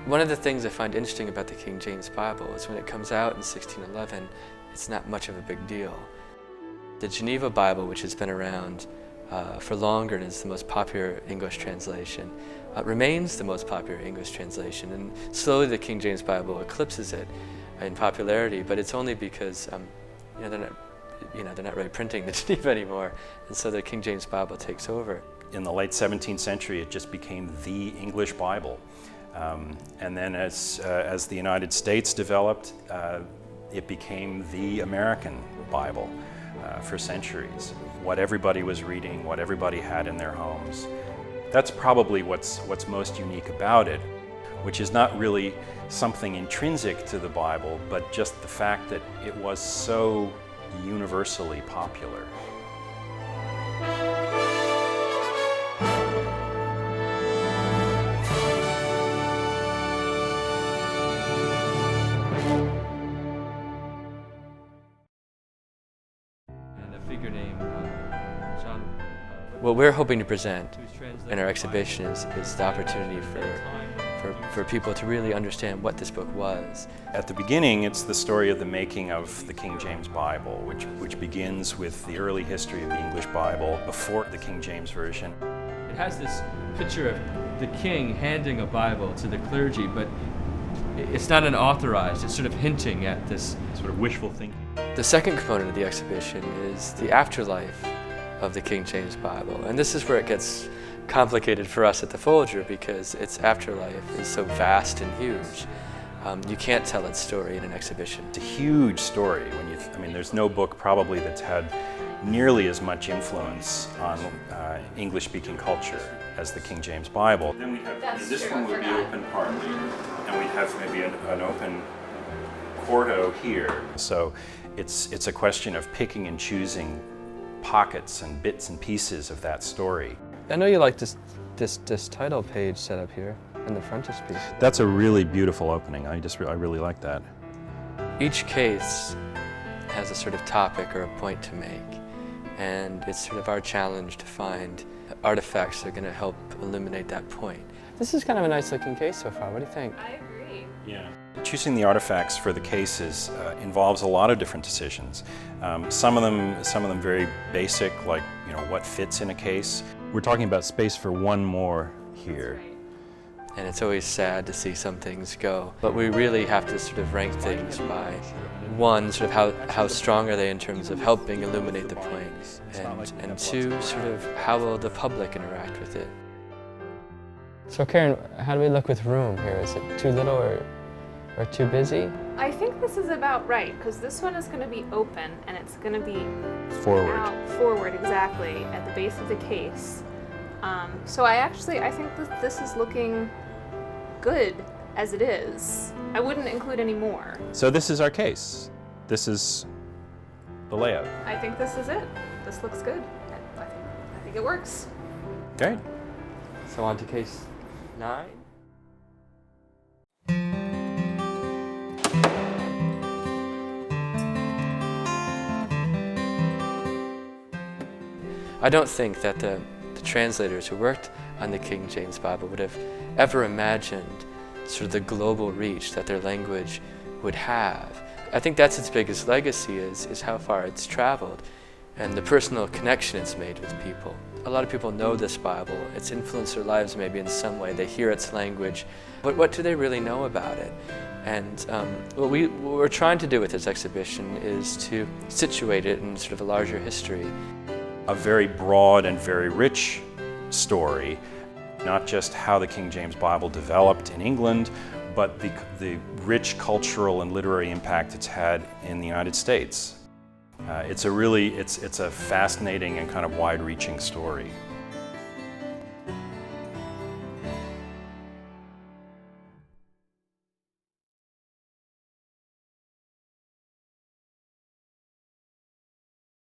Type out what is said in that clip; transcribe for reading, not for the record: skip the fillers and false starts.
One of the things I find interesting about the King James Bible is when it comes out in 1611, it's not much of a big deal. The Geneva Bible, which has been around for longer and is the most popular English translation, remains the most popular English translation, and slowly the King James Bible eclipses it in popularity, but it's only because they're not really printing the Geneva anymore, and so the King James Bible takes over. In the late 17th century, it just became the English Bible. And then as the United States developed, it became the American Bible for centuries. What everybody was reading, what everybody had in their homes. That's probably what's most unique about it, which is not really something intrinsic to the Bible, but just the fact that it was so universally popular. Figure name John. What we're hoping to present in our exhibition is the opportunity for people to really understand what this book was. At the beginning, it's the story of the making of the King James Bible, which begins with the early history of the English Bible before the King James Version. It has this picture of the king handing a Bible to the clergy, but it's not an authorized, it's sort of hinting at this sort of wishful thinking. The second component of the exhibition is the afterlife of the King James Bible. And this is where it gets complicated for us at the Folger, because its afterlife is so vast and huge. You can't tell its story in an exhibition. It's a huge story. There's no book probably that's had nearly as much influence on English-speaking culture as the King James Bible. Then we have, this one would be open partly, and we'd have maybe an open quarto here. So it's a question of picking and choosing pockets and bits and pieces of that story. I know you like this title page set up here in the frontispiece. That's a really beautiful opening. I really like that. Each case has a sort of topic or a point to make, and it's sort of our challenge to find artifacts that are going to help illuminate that point. This is kind of a nice looking case so far. What do you think? I agree. Yeah. Choosing the artifacts for the cases involves a lot of different decisions. Some of them very basic, like what fits in a case. We're talking about space for one more here. And it's always sad to see some things go, but we really have to sort of rank things by one, sort of how strong are they in terms of helping illuminate the point, and two, sort of how will the public interact with it. So Karen, how do we look with room here? Is it too little or too busy? I think this is about right, because this one is going to be open and it's going to be forward exactly at the base of the case. So I think that this is looking good as it is. I wouldn't include any more. So this is our case. This is the layout. I think this is it. This looks good. I think it works. Great. So on to case 9. I don't think that the translators who worked on the King James Bible would have ever imagined sort of the global reach that their language would have. I think that's its biggest legacy is how far it's traveled and the personal connection it's made with people. A lot of people know this Bible. It's influenced their lives maybe in some way. They hear its language, but what do they really know about it? And what we're trying to do with this exhibition is to situate it in sort of a larger history. A very broad and very rich story, not just how the King James Bible developed in England, but the rich cultural and literary impact it's had in the United States. It's a fascinating and kind of wide-reaching story.